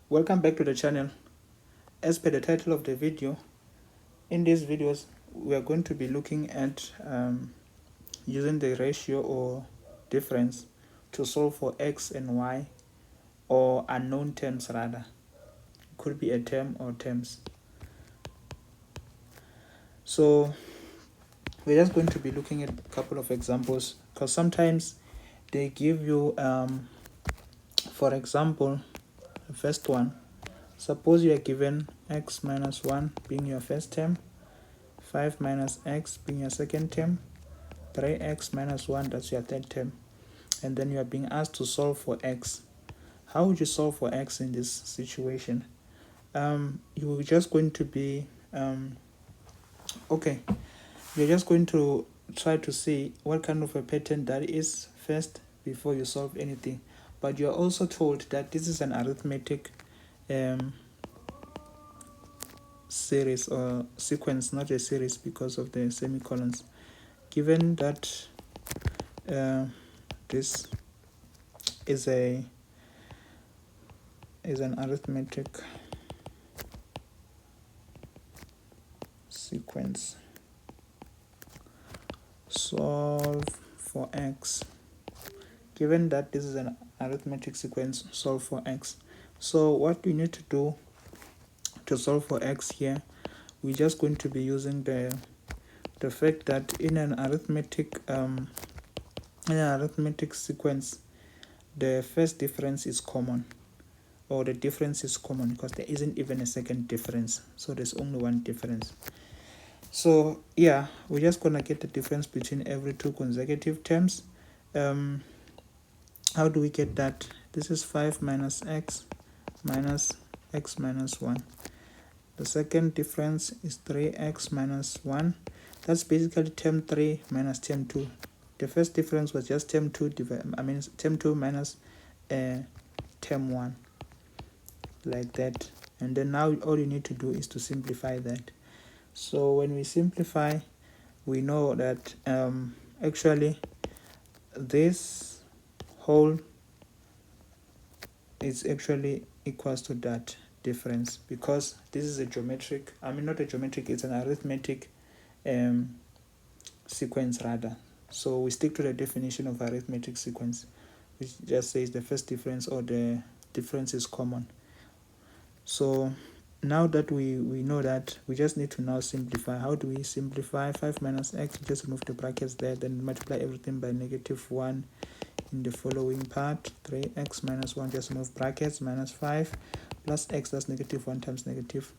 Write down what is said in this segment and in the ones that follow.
Welcome back to the channel. As per the title of the video, in these videos we are going to be looking at using the ratio or difference to solve for x and y, or unknown terms rather. It could be a term or terms. So we're just going to be looking at a couple of examples, because sometimes they give you for example, the first one. Suppose you are given x minus 1 being your first term, 5 minus x being your second term, 3x minus 1, that's your third term, and then you are being asked to solve for x. How would you solve for x in this situation? You're just going to be you're just going to try to see what kind of a pattern that is first before you solve anything. But you're also told that this is an arithmetic series or sequence, not a series because of the semicolons. Given that this is an arithmetic sequence, solve for x. Given that this is an arithmetic sequence, solve for x. So what we need to do to solve for x here, we're just going to be using the fact that in an arithmetic sequence, the first difference is common, or the difference is common, because there isn't even a second difference, so there's only one difference. So yeah, we're just gonna get the difference between every two consecutive terms. How do we get that? This is 5 minus x minus 1. The second difference is 3x minus 1. That's basically term 3 minus term 2. The first difference was just term 2 term 2 minus term 1, like that. And then now all you need to do is to simplify that. So when we simplify, we know that actually this whole is actually equals to that difference, because this is a geometric, not a geometric, it's an arithmetic sequence rather. So we stick to the definition of arithmetic sequence, which just says the first difference or the difference is common. So now that we know that, we just need to now simplify. How do we simplify? 5 minus x, just remove the brackets there, then multiply everything by -1 in the following part. 3x minus 1, just remove brackets, minus 5 plus x, that's -1 times negative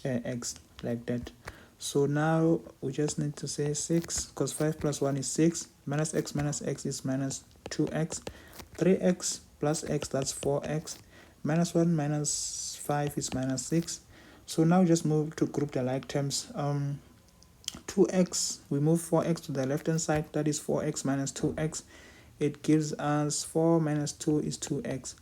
x, like that. So now we just need to say 6, because 5 plus 1 is 6, minus x is minus 2x, 3x plus x, that's 4x, minus 1 minus 5 is minus 6. So now just move to group the like terms. 2x, we move 4x to the left hand side, that is 4x minus 2x. It gives us 4 minus 2 is 2x.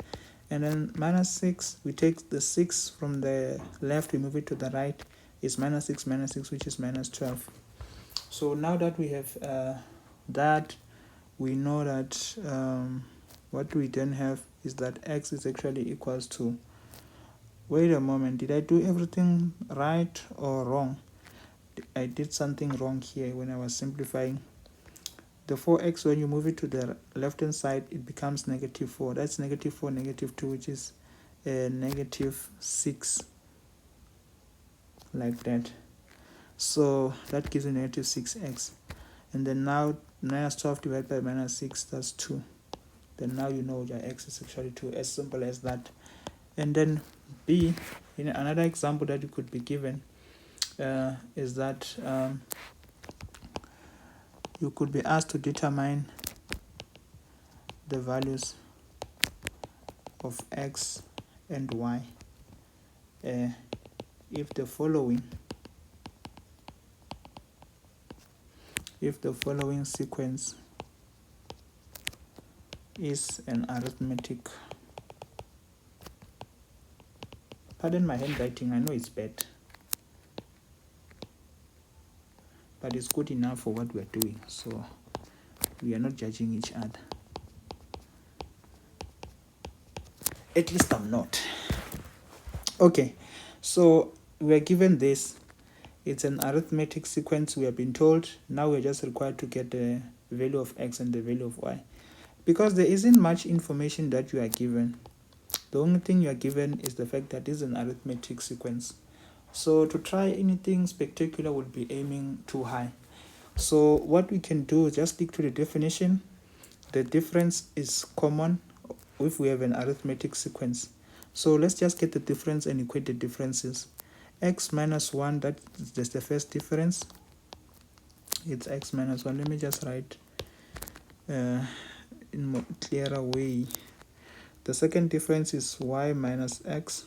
And then minus 6, we take the 6 from the left, we move it to the right, is minus 6, which is minus 12. So now that we have that, we know that what we then have is that x is actually equals to, wait a moment, did I do everything right or wrong? I did something wrong here when I was simplifying. The 4x, when you move it to the left hand side, it becomes -4. That's -4, -2, which is -6, like that. So that gives you -6x. And then now minus 12 divided by -6, that's 2. Then now you know your x is actually 2, as simple as that. And then b, in another example that you could be given, is that you could be asked to determine the values of x and y if the following sequence is an arithmetic, pardon my handwriting, I know it's bad, but it's good enough for what we're doing, so we are not judging each other. At least I'm not. Okay, so we are given this. It's an arithmetic sequence. We have been told. Now we're just required to get the value of x and the value of y. Because there isn't much information that you are given. The only thing you are given is the fact that this is an arithmetic sequence. So to try anything spectacular would be aiming too high. So what we can do is just stick to the definition. The difference is common if we have an arithmetic sequence. So let's just get the difference and equate the differences. X minus 1, that's the first difference. It's x minus 1. Let me just write in more clearer way. The second difference is y minus x.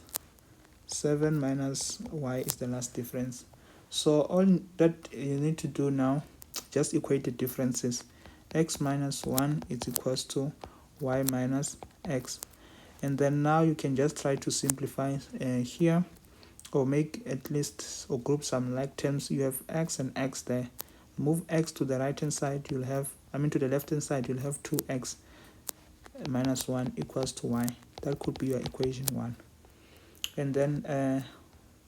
7 minus y is the last difference. So all that you need to do now, just equate the differences. X minus 1 is equals to y minus x. And then now you can just try to simplify here, or make at least, or group some like terms. You have x and x there. Move x to the right hand side, you'll have, to the left hand side, you'll have 2x minus 1 equals to y. That could be your equation 1. And then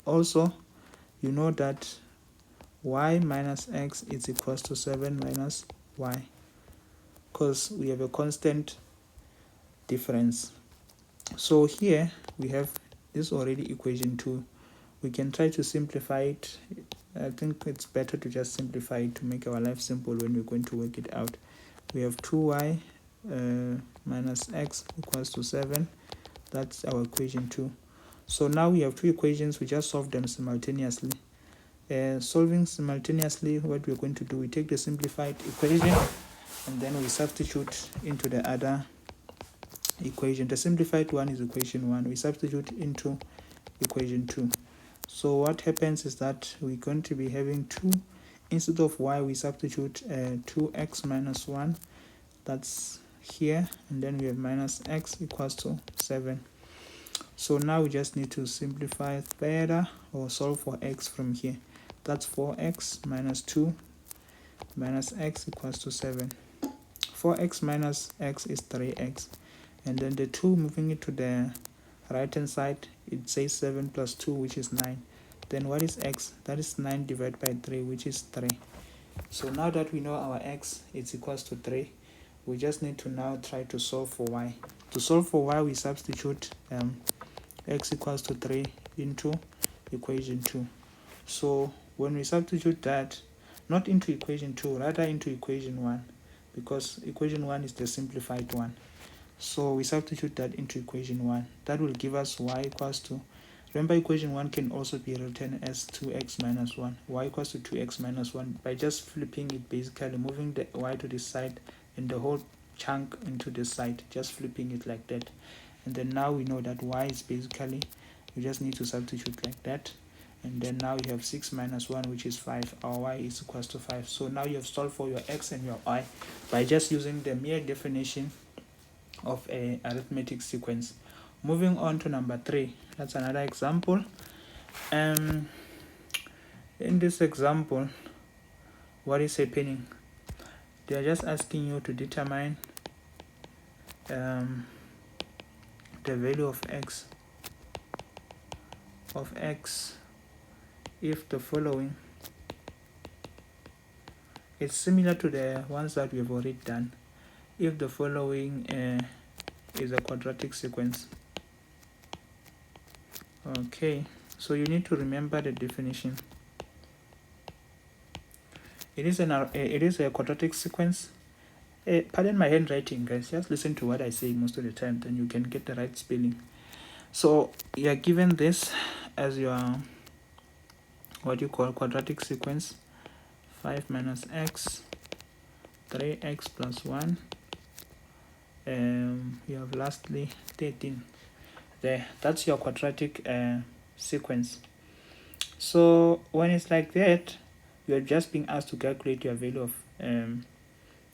also you know that y minus x is equals to 7 minus y, because we have a constant difference. So here we have this already equation 2. We can try to simplify it. I think it's better to just simplify it to make our life simple when we're going to work it out. We have 2y minus x equals to 7. That's our equation 2. So now we have two equations. We just solve them simultaneously. Solving simultaneously, what we're going to do, we take the simplified equation and then we substitute into the other equation. The simplified one is equation 1. We substitute into equation 2. So what happens is that we're going to be having 2. Instead of y, we substitute 2x minus 1. That's here. And then we have minus x equals to 7. So now we just need to simplify further, or solve for x from here. That's 4x minus 2 minus x equals to 7. 4x minus x is 3x. And then the 2, moving it to the right hand side, it says 7 plus 2, which is 9. Then what is x? That is 9 divided by 3, which is 3. So now that we know our x is equals to 3, we just need to now try to solve for y. To solve for y, we substitute x equals to 3 into equation 2. So when we substitute that, not into equation 2, rather into equation 1, because equation 1 is the simplified one. So we substitute that into equation 1. That will give us y equals to, remember equation 1 can also be written as 2x minus 1. Y equals to 2x minus 1 by just flipping it, basically moving the y to this side and the whole chunk into this side, just flipping it like that. And then now we know that y is basically, you just need to substitute like that. And then now you have 6 minus 1, which is 5. Our y is equals to 5. So now you have solved for your x and your y by just using the mere definition of a arithmetic sequence. Moving on to number 3. That's another example. In this example, what is happening? They are just asking you to determine the value of x if the following. It's similar to the ones that we have already done. If the following is a quadratic sequence. Okay, so you need to remember the definition. It is a quadratic sequence. Pardon my handwriting, guys. Just listen to what I say most of the time, then you can get the right spelling. So you are given this as your quadratic sequence. 5 minus x, 3x plus 1. You have lastly 13. There, that's your quadratic sequence. So when it's like that, you are just being asked to calculate your value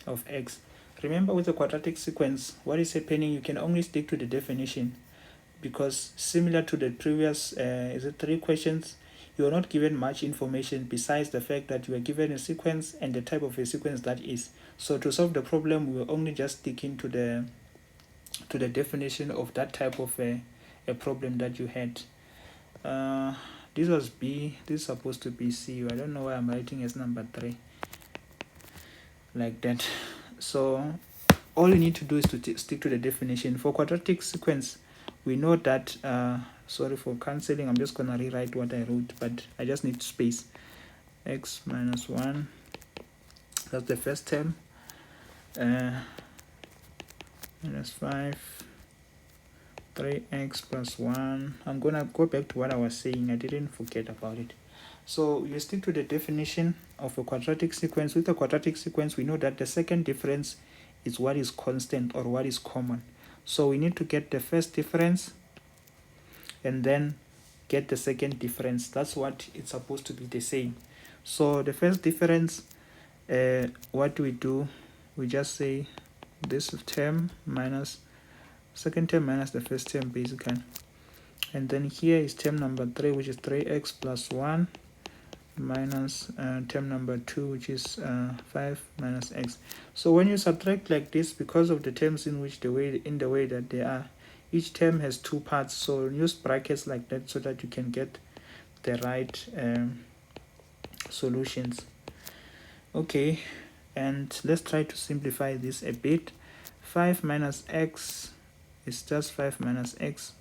of x. Remember, with a quadratic sequence, what is happening, you can only stick to the definition, because similar to the previous 3 questions, you are not given much information besides the fact that you are given a sequence and the type of a sequence that is. So to solve the problem, we will only just stick into the definition of that type of a problem that you had. This was B, this is supposed to be C. I don't know why I'm writing as number 3 like that. So all you need to do is to stick to the definition. For quadratic sequence, we know that sorry for cancelling, I'm just gonna rewrite what I wrote, but I just need space. X minus 1, that's the first term, minus 5, 3x plus 1. I'm gonna go back to what I was saying, I didn't forget about it. So you stick to the definition of a quadratic sequence. With a quadratic sequence, we know that the second difference is what is constant or what is common. So we need to get the first difference and then get the second difference. That's what it's supposed to be the same. So the first difference, what do? We just say this term minus second term minus the first term basically. And then here is term number 3, which is 3x plus 1 minus term number 2, which is 5 minus x. So when you subtract like this, because of the terms in the way that they are, each term has 2 parts, so use brackets like that so that you can get the right solutions. Okay, and let's try to simplify this a bit. 5 minus x is just 5 minus x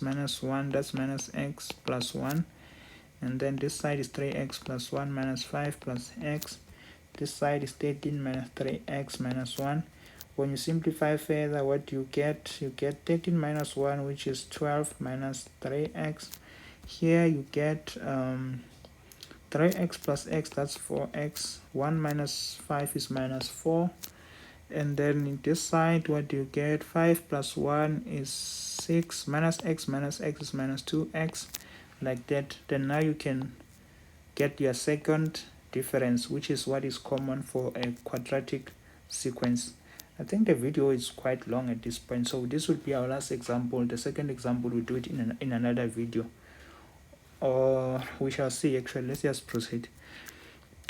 minus 1, that's minus x plus 1. And then this side is 3x plus 1 minus 5 plus x. This side is 13 minus 3x minus 1. When you simplify further, what you get? You get 13 minus 1, which is 12 minus 3x. Here you get 3x plus x, that's 4x. 1 minus 5 is minus 4. And then in this side, what do you get? 5 plus 1 is 6. Minus x is minus 2x. Like that. Then now you can get your second difference, which is what is common for a quadratic sequence. I think the video is quite long at this point, so this would be our last example. The second example, we'll do it in another video, or we shall see. Actually, let's just proceed.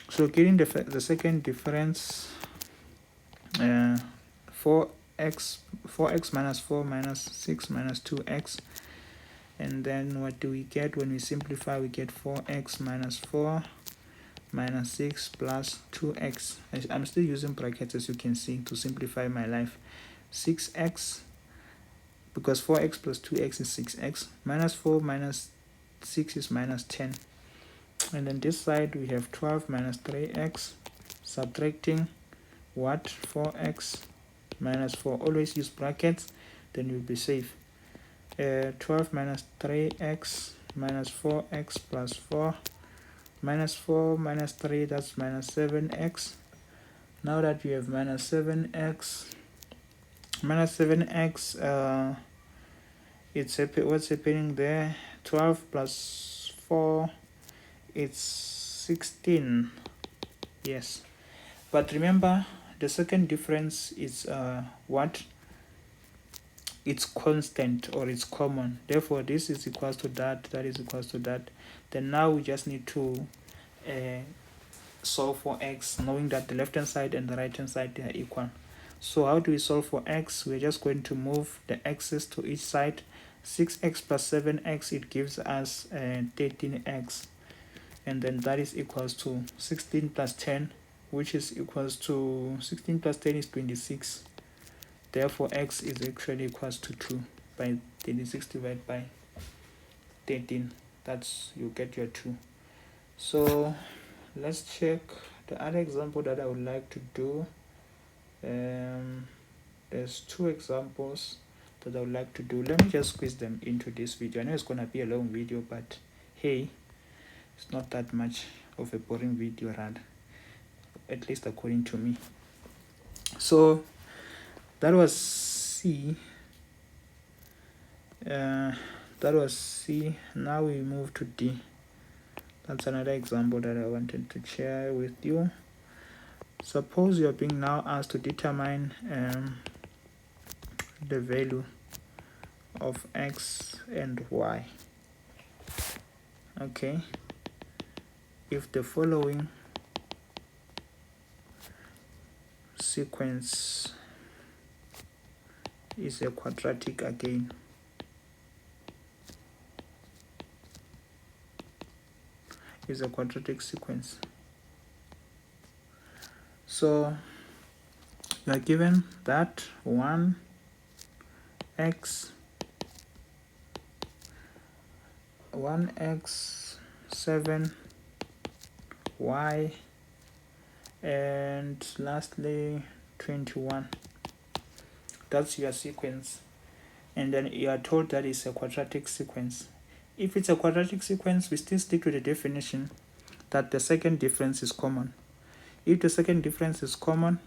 So getting the second difference, 4x minus 4 minus 6 minus 2x. And then what do we get? When we simplify, we get 4x minus 4 minus 6 plus 2x. I'm still using brackets, as you can see, to simplify my life. 6x, because 4x plus 2x is 6x. Minus 4 minus 6 is minus 10. And then this side, we have 12 minus 3x. Subtracting what? 4x minus 4. Always use brackets, then you'll be safe. 12 minus 3x minus 4x plus 4 minus 4 minus 3, that's minus 7x. Now that we have minus 7x, what's happening there? 12 plus 4, it's 16. Yes, but remember the second difference is what? It's constant or it's common. Therefore, this is equals to that is equals to that. Then now we just need to solve for x, knowing that the left hand side and the right hand side, they are equal. So how do we solve for x? We're just going to move the x's to each side. 6x plus 7x, it gives us 13x, and then that is equals to 16 plus 10, which is equals to 16 plus 10 is 26. Therefore, x is actually equals to 2 by 26 divided by 13. That's, you get your 2. So let's check the other example that I would like to do. There's 2 examples that I would like to do. Let me just squeeze them into this video. I know it's gonna be a long video, but hey, it's not that much of a boring video, rather, at least according to me. So that was C. Now we move to D. That's another example that I wanted to share with you. Suppose you're being now asked to determine the value of x and y. Okay, if the following sequence is a quadratic again, is a quadratic sequence. So you are given that 1x 7 y and lastly 21. That's your sequence, and then you are told that it's a quadratic sequence. If it's a quadratic sequence, we still stick to the definition that the second difference is common. If the second difference is common,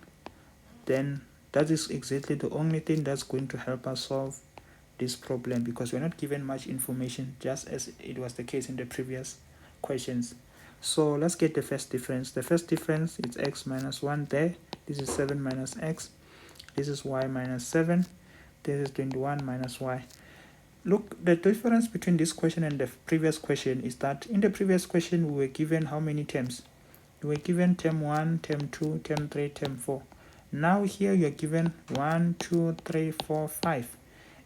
then that is exactly the only thing that's going to help us solve this problem, because we're not given much information, just as it was the case in the previous questions. So let's get the first difference. The first difference is x minus 1 there. This is 7 minus x. This is y minus 7. This is 21 minus y. Look, the difference between this question and the previous question is that in the previous question we were given how many terms? We were given term 1, term 2, term 3, term 4. Now here you are given 1, 2, 3, 4, 5.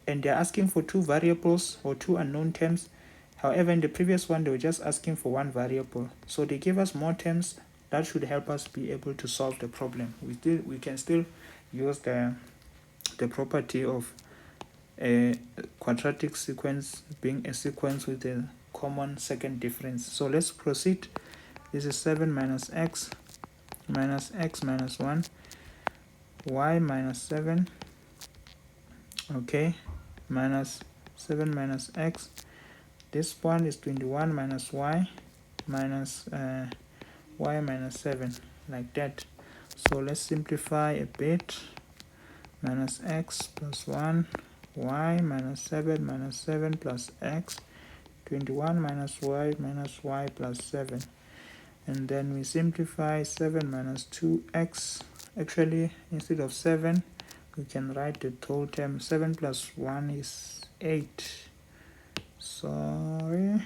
And they're asking for two variables or two unknown terms. However, in the previous one, they were just asking for one variable. So they gave us more terms. That should help us be able to solve the problem. We can still use the property of a quadratic sequence being a sequence with a common second difference. So let's proceed. This is 7 minus x minus 1, y minus 7, okay, minus 7 minus x. This one is 21 minus y minus y minus 7, like that. So let's simplify a bit. Minus x plus 1, y minus 7 plus x, 21 minus y plus 7. And then we simplify 7 minus 2x. Actually, instead of 7, we can write the whole term. 7 plus 1 is 8. Sorry,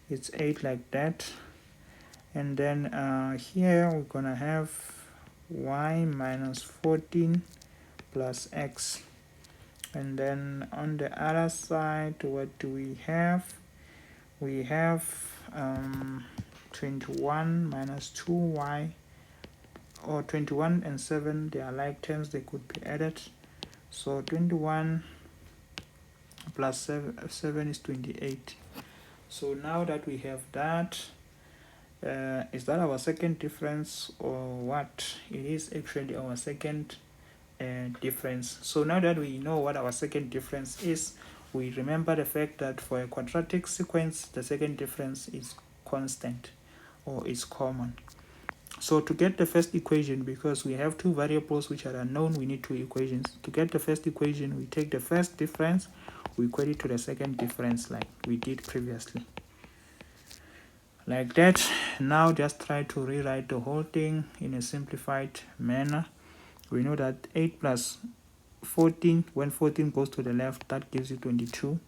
it's 8, like that. And then here we're gonna have y minus 14 plus x. And then on the other side, what do we have? We have 21 minus 2y, or 21 and 7, they are like terms, they could be added. So 21 plus 7 is 28. So now that we have that, is that our second difference or what? It is actually our second difference. So now that we know what our second difference is, we remember the fact that for a quadratic sequence, the second difference is constant or is common. So to get the first equation, because we have two variables which are unknown, we need two equations. To get the first equation, we take the first difference, we equate it to the second difference like we did previously. Like that. Now just try to rewrite the whole thing in a simplified manner. We know that 8 plus 14, when 14 goes to the left, that gives you 22.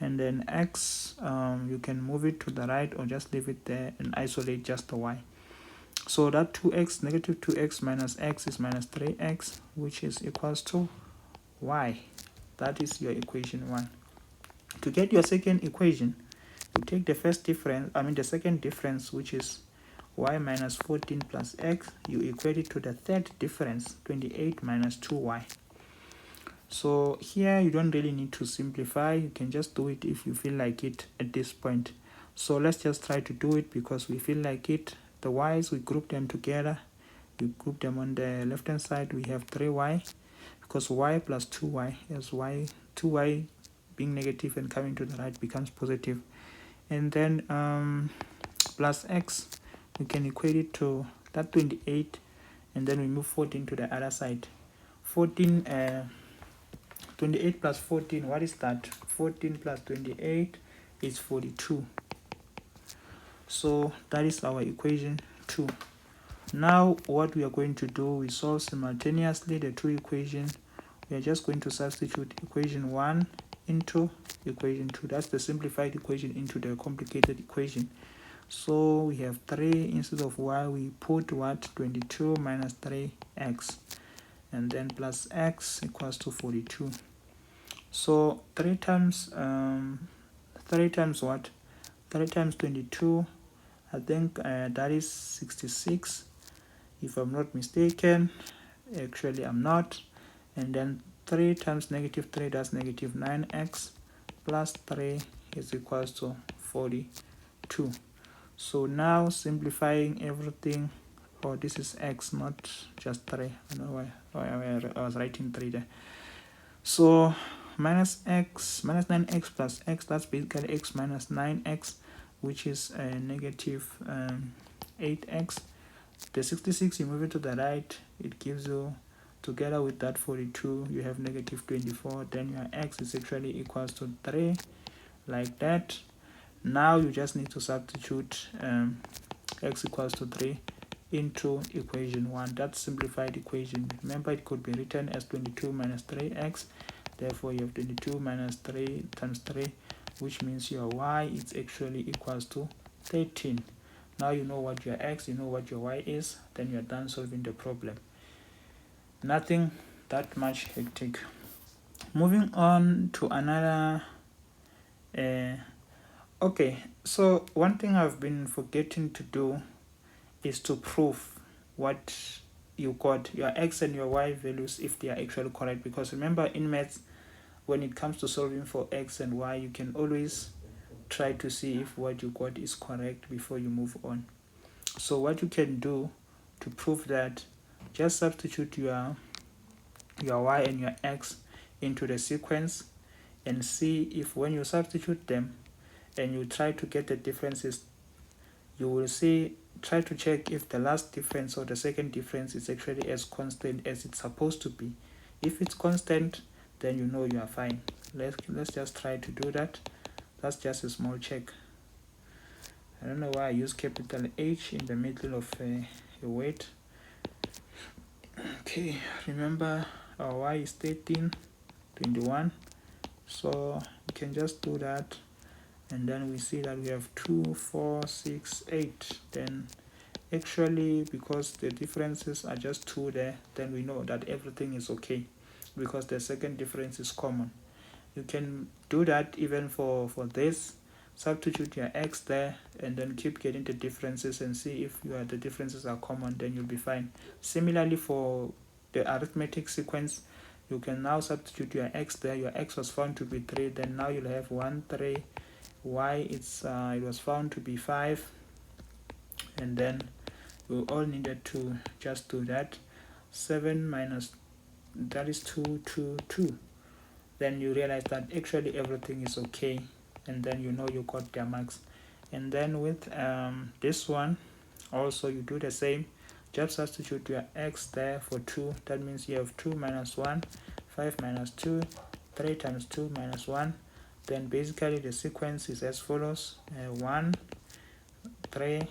And then x, you can move it to the right or just leave it there and isolate just the y. So that 2x, negative 2x minus x is minus 3x, which is equals to y. That is your equation 1. To get your second equation, you take the first difference, the second difference, which is y minus 14 plus x, you equate it to the third difference, 28 minus 2y. So here you don't really need to simplify, you can just do it if you feel like it at this point. So let's just try to do it because we feel like it. The y's, we group them together. We group them on the left hand side, we have 3y, because y plus 2y, as y, 2y being negative and coming to the right becomes positive. And then plus x, we can equate it to that 28, and then we move 14 to the other side. 28 plus 14, what is that? 14 plus 28 is 42. So that is our equation 2. Now what we are going to do, we solve simultaneously the two equations. We are just going to substitute equation 1 into equation 2. That's the simplified equation into the complicated equation. So we have 3 instead of y, we put what? 22 minus 3x, and then plus x equals to 42. So 3 times what? 3 times 22 I think that is 66 if I'm not mistaken. Actually I'm not. And then 3 times negative 3, that's negative 9x, plus 3 is equals to 42. So now simplifying everything, this is x, not just 3. I don't know why I was writing 3 there. So minus 9x plus x, that's basically x minus 9x, which is negative 8x. The 66, you move it to the right, it gives you, together with that 42, you have negative 24. Then your x is actually equals to 3, like that. Now you just need to substitute x equals to 3 into equation 1. That's simplified equation. Remember, it could be written as 22 minus 3x. Therefore, you have 22 minus 3 times 3, which means your y is actually equals to 13. Now you know what your x, you know what your y is, then you're done solving the problem. Nothing that much hectic. Moving on to another. Okay, so one thing I've been forgetting to do is to prove what you got, your x and your y values, if they are actually correct. Because remember, in maths, when it comes to solving for x and y, you can always try to see if what you got is correct before you move on. So what you can do to prove that, just substitute your y and your x into the sequence and see if when you substitute them and you try to get the differences, you will see, try to check if the last difference or the second difference is actually as constant as it's supposed to be. If it's constant, then you know you are fine. Let's just try to do that. That's just a small check. I don't know why I use capital H in the middle of a word. Okay, remember our y is 13, 21. So you can just do that, and then we see that we have 2, 4, 6, 8. Then actually, because the differences are just 2 there, then we know that everything is okay, because the second difference is common. You can do that even for this. Substitute your x there and then keep getting the differences and see if the differences are common, then you'll be fine. Similarly, for the arithmetic sequence, you can now substitute your x there. Your x was found to be 3, then now you'll have 1, 3. Y, it was found to be 5, and then we all needed to just do that. 7 minus, that is 2, 2, 2. Then you realize that actually everything is okay, and then you know you got their marks. And then with this one also you do the same. Just substitute your x there for 2. That means you have 2 minus 1, 5 minus 2, 3 times 2 minus 1. Then basically the sequence is as follows: 1, 3,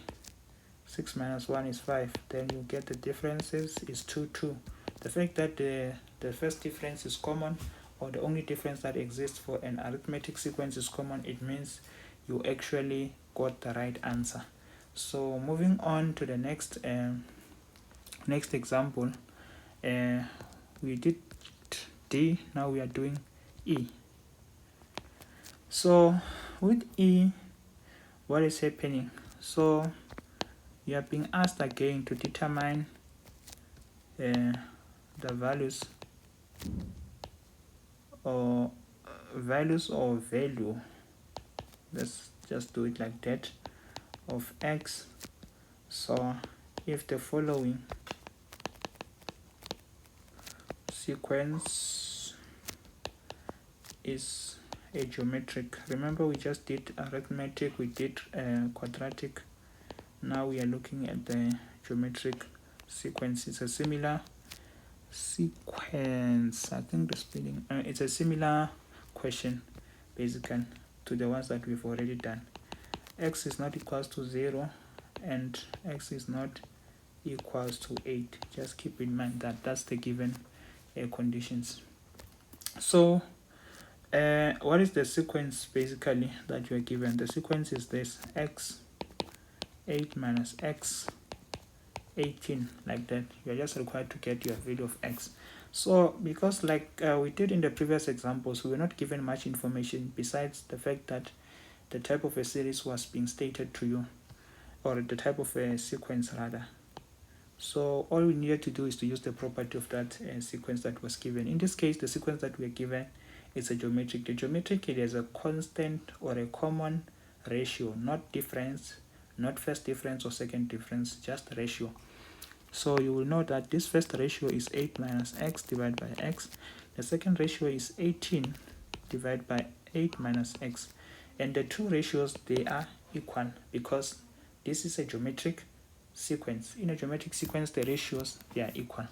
6 minus 1 is 5. Then you get the differences is 2, 2. The fact that the first difference is common, or the only difference that exists for an arithmetic sequence is common, it means you actually got the right answer. So moving on to the next example, we did D, now we are doing E. So with E, what is happening? So you are being asked again to determine the values or value, let's just do it like that, of x. So if the following sequence is a geometric, remember we just did arithmetic, we did quadratic, now we are looking at the geometric sequence. It's a similar sequence, I think the spelling, it's a similar question basically to the ones that we've already done. X is not equals to 0 and x is not equals to 8. Just keep in mind that that's the given conditions. So what is the sequence basically that you are given? The sequence is this: x, 8 minus x, 18, like that. You are just required to get your value of x. So because like we did in the previous examples, we were not given much information besides the fact that the type of a series was being stated to you, or the type of a sequence rather. So all we needed to do is to use the property of that sequence that was given. In this case, the sequence that we are given is a geometric. The geometric, it is a constant or a common ratio, not difference, not first difference or second difference, just ratio. So you will know that this first ratio is 8 minus x divided by x. The second ratio is 18 divided by 8 minus x. And the two ratios, they are equal because this is a geometric sequence. In a geometric sequence, the ratios, they are equal.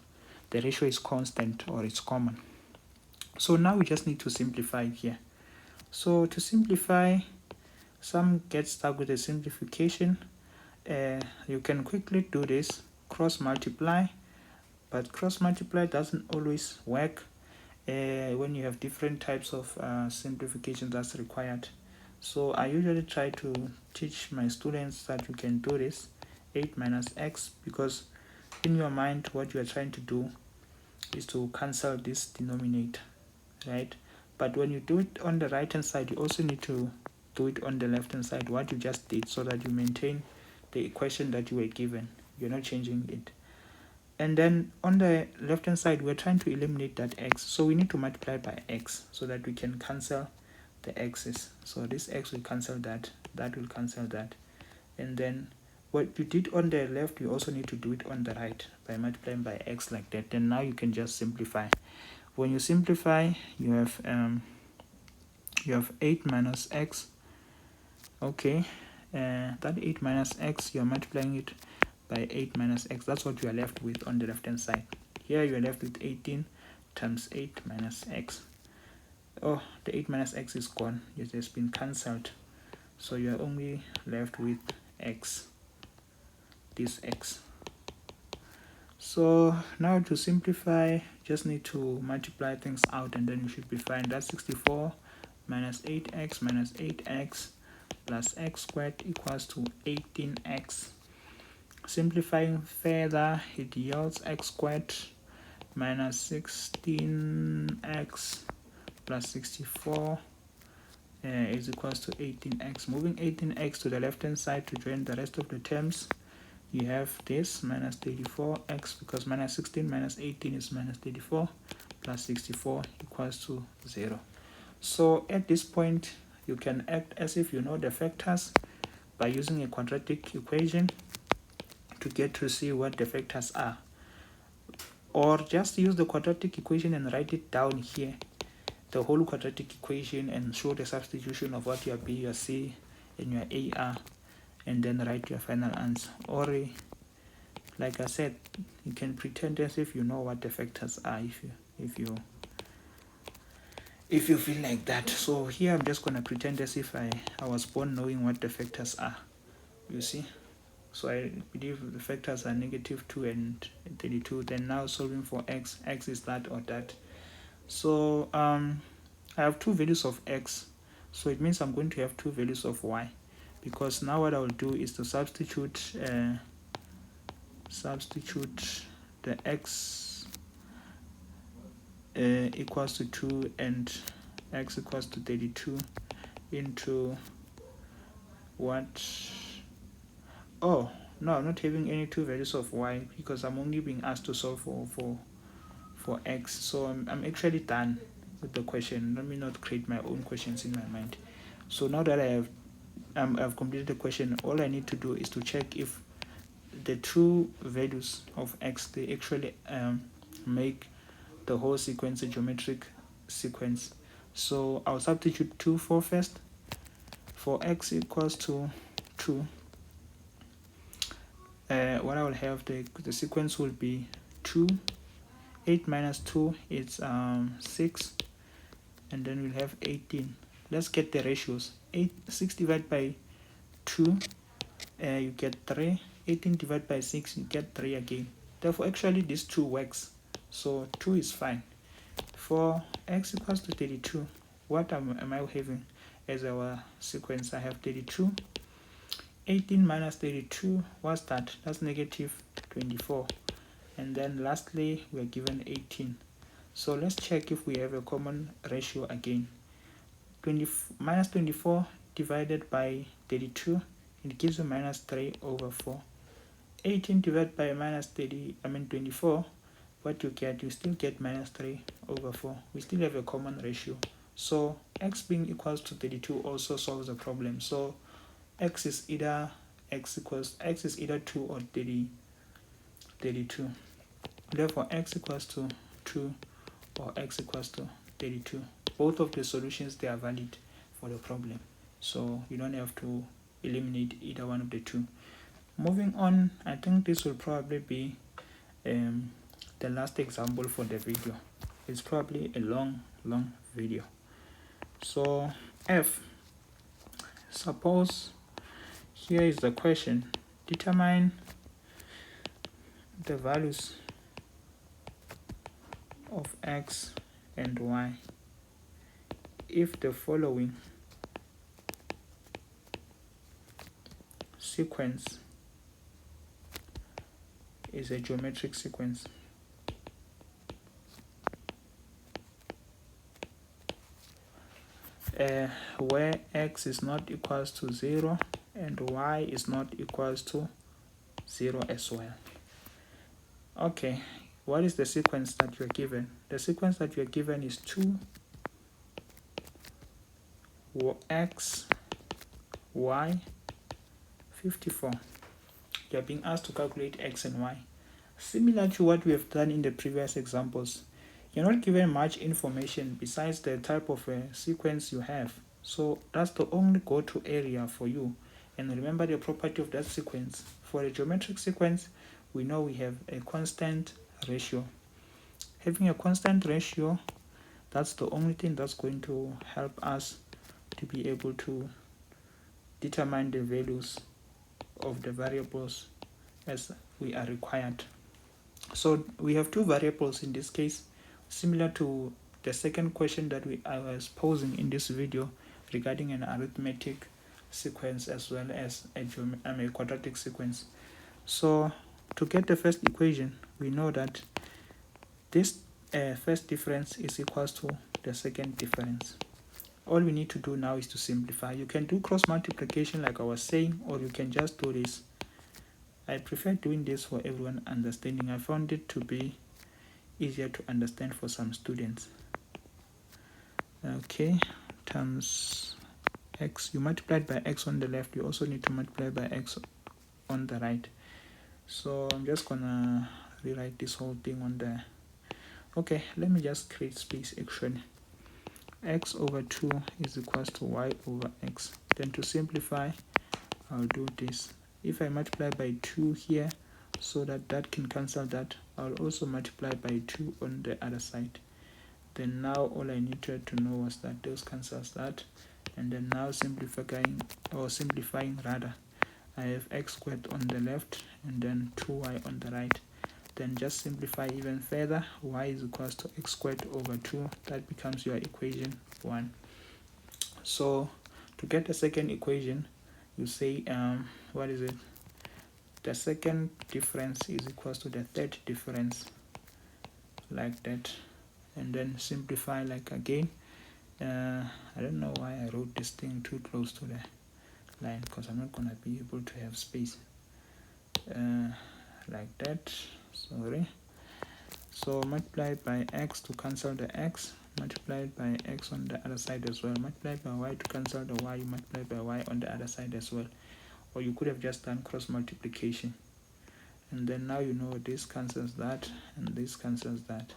The ratio is constant or it's common. So now we just need to simplify here. So to simplify, some get stuck with the simplification. You can quickly do this, cross multiply, but cross multiply doesn't always work when you have different types of simplification that's required. So I usually try to teach my students that you can do this 8 minus x, because in your mind what you are trying to do is to cancel this denominator, right? But when you do it on the right hand side, you also need to do it on the left hand side, what you just did, so that you maintain the equation that you were given. You're not changing it. And then on the left hand side, we're trying to eliminate that x, so we need to multiply by x so that we can cancel the x's. So this x will cancel that, that will cancel that, and then what you did on the left, you also need to do it on the right by multiplying by x like that. Then now you can just simplify. When you simplify, you have 8 minus x. Okay, that 8 minus x, you're multiplying it by 8 minus x. That's what you are left with on the left hand side. Here you are left with 18 times 8 minus x. Oh, the 8 minus x is gone. It has been cancelled. So you are only left with x, this x. So now to simplify, just need to multiply things out and then you should be fine. That's 64 minus 8x minus 8x plus x squared equals to 18x. Simplifying further, it yields x squared minus 16x plus 64 is equals to 18x. Moving 18x to the left hand side to join the rest of the terms, you have this minus 34x, because minus 16 minus 18 is minus 34, plus 64 equals to 0. So at this point, you can act as if you know the factors by using a quadratic equation to get to see what the factors are, or just use the quadratic equation and write it down here, the whole quadratic equation, and show the substitution of what your B, your C, and your A are, and then write your final answer. Or like I said, you can pretend as if you know what the factors are if you feel like that. So here I'm just gonna pretend as if I was born knowing what the factors are, you see. So I believe the factors are negative 2 and 32. Then now solving for x is that or that. So I have two values of x, so it means I'm going to have two values of y, because now what I will do is to substitute the x equals to 2 and x equals to 32 into what? Oh no, I'm not having any two values of y, because I'm only being asked to solve for x. So I'm actually done with the question. Let me not create my own questions in my mind. So now that I've completed the question, all I need to do is to check if the two values of x, they actually make the whole sequence a geometric sequence. So I'll substitute 2 for first. For x equals to 2, what I will have, the sequence will be 2, 8 minus 2 is 6, and then we'll have 18. Let's get the ratios. 6 divided by 2, you get 3. 18 divided by 6, you get 3 again. Therefore, actually, this 2 works. So 2 is fine. For x equals to 32, what am I having as our sequence? I have 32. 18 minus 32, what's that? That's negative 24. And then lastly, we are given 18. So let's check if we have a common ratio again. Minus 24 divided by 32 it gives you minus 3 over 4. 18 divided by minus 24, what you get, you still get minus 3 over 4. We still have a common ratio. So x being equals to 32 also solves the problem. So x is either 2 or 32. Therefore x equals to 2 or x equals to 32. Both of the solutions, they are valid for the problem. So you don't have to eliminate either one of the two. Moving on, I think this will probably be the last example for the video. It's probably a long video. So F, suppose here is the question: determine the values of x and y if the following sequence is a geometric sequence. Where x is not equals to 0 and y is not equals to 0 as well. Okay, what is the sequence that you're given? The sequence that you're given is 2 x, y, 54. You're being asked to calculate x and y. Similar to what we have done in the previous examples, you're not given much information besides the type of sequence you have. So that's the only go-to area for you. And remember the property of that sequence. For a geometric sequence, we know we have a constant ratio. Having a constant ratio, that's the only thing that's going to help us to be able to determine the values of the variables as we are required. So we have two variables in this case, similar to the second question that I was posing in this video regarding an arithmetic sequence as well as a quadratic sequence. So to get the first equation, we know that this first difference is equals to the second difference. All we need to do now is to simplify. You can do cross multiplication like I was saying, or you can just do this. I prefer doing this for everyone understanding. I found it to be easier to understand for some students. Okay, times x, you multiplied by x on the left, you also need to multiply by x on the right. So I'm just gonna rewrite this whole thing on there. Okay, let me just create space actually. X over 2 is equals to y over x. Then to simplify, I'll do this. If I multiply by 2 here, so that can cancel that, I'll also multiply by 2 on the other side. Then now all I needed to know was that those cancels that, and then now simplifying rather, I have x squared on the left and then 2y on the right. Then just simplify even further, y is equals to x squared over 2. That becomes your equation 1. So to get the second equation, you say what is it? The second difference is equals to the third difference, like that, and then simplify like again. I don't know why I wrote this thing too close to the line, because I'm not gonna be able to have space like that. Sorry. So multiply by x to cancel the x, multiplied by x on the other side as well, multiplied by y to cancel the y, multiplied by y on the other side as well. Or you could have just done cross multiplication, and then now you know this cancels that and this cancels that.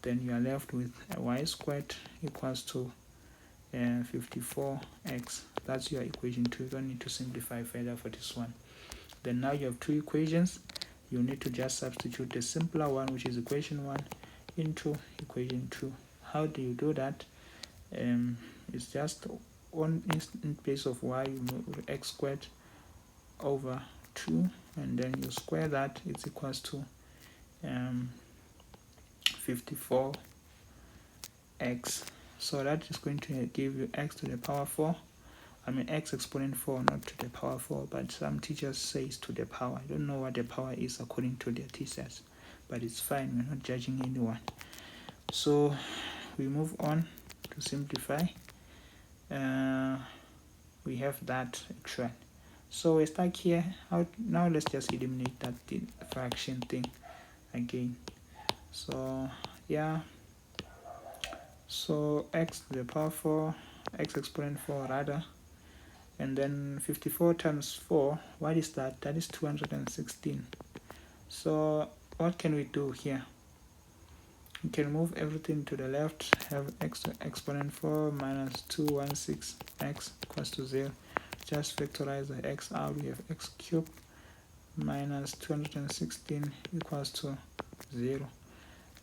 Then you are left with y squared equals to 54x. That's your equation 2. You don't need to simplify further for this one. Then now you have two equations. You need to just substitute the simpler one, which is equation 1, into equation 2. How do you do that? It's just in place of y, you move x squared over 2, and then you square that. It's equals to 54x. So that is going to give you x to the power 4. I mean x exponent 4, not to the power 4, but some teachers say it's to the power. I don't know what the power is according to their teachers, but it's fine, we're not judging anyone. So we move on to simplify. We have that actually. So we're stuck here. Now let's just eliminate that fraction thing again. So yeah, so x to the power 4, x exponent 4 rather, and then 54 times 4, what is that? That is 216. So what can we do here? We can move everything to the left, have x exponent 4 minus 216 x equals to 0. Just factorize the x out, we have x cubed minus 216 equals to 0.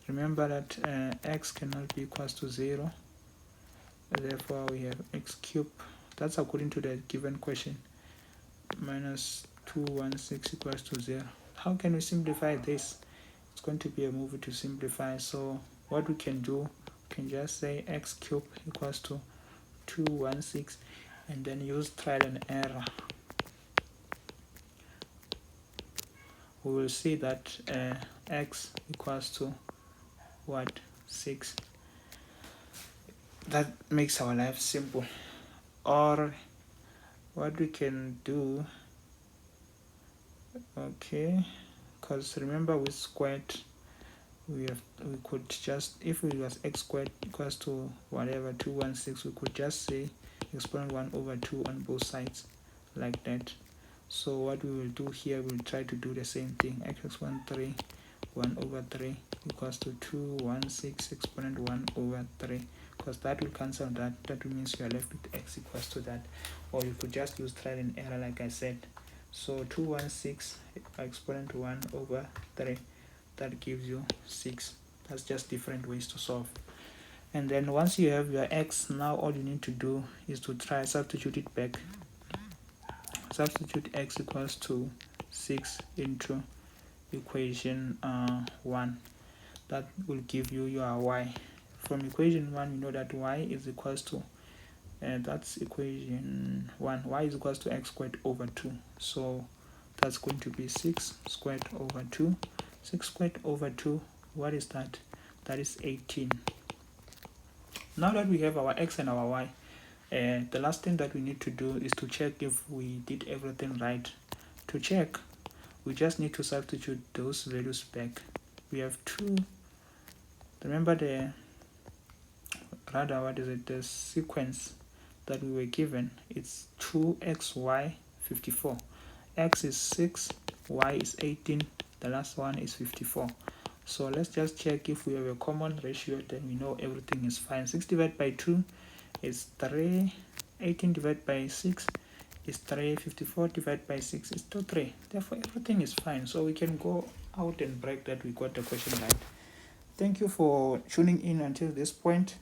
Remember that x cannot be equals to 0, therefore we have x cubed, that's according to the given question, minus 216 equals to 0. How can we simplify this? It's going to be a movie to simplify, so what we can do, we can just say x cubed equals to 216 and then use trial and error. We will see that x equals to what? 6. That makes our life simple. Or what we can do, okay, because remember with squared, we could just, if it was x squared equals to whatever 216, we could just say exponent 1 over 2 on both sides like that. So what we will do here, we'll try to do the same thing. X exponent 3 1 over 3 equals to 216 exponent 1 over 3, because that will cancel that. That means you are left with x equals to that. Or you could just use trial and error like I said. So 216 exponent 1 over 3, that gives you 6. That's just different ways to solve. And then once you have your x, now all you need to do is to try substitute it back. Substitute x equals to 6 into equation 1. That will give you your y. From equation 1, you know that y is equals to, that's equation 1, y is equals to x squared over 2. So that's going to be 6 squared over 2. 6 squared over 2, what is that? That is 18. Now that we have our x and our y, the last thing that we need to do is to check if we did everything right. To check, we just need to substitute those values back. We have 2, remember the sequence that we were given, it's 2xy 54. X is 6, y is 18, the last one is 54. So let's just check if we have a common ratio, then we know everything is fine. 6 divided by 2 is 3, 18 divided by 6 is 3, 54 divided by 6 is 2, 3. Therefore everything is fine. So we can go out and break that we got the question right. Thank you for tuning in until this point.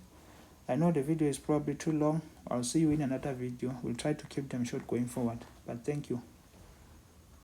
I know the video is probably too long. I'll see you in another video. We'll try to keep them short going forward. But thank you.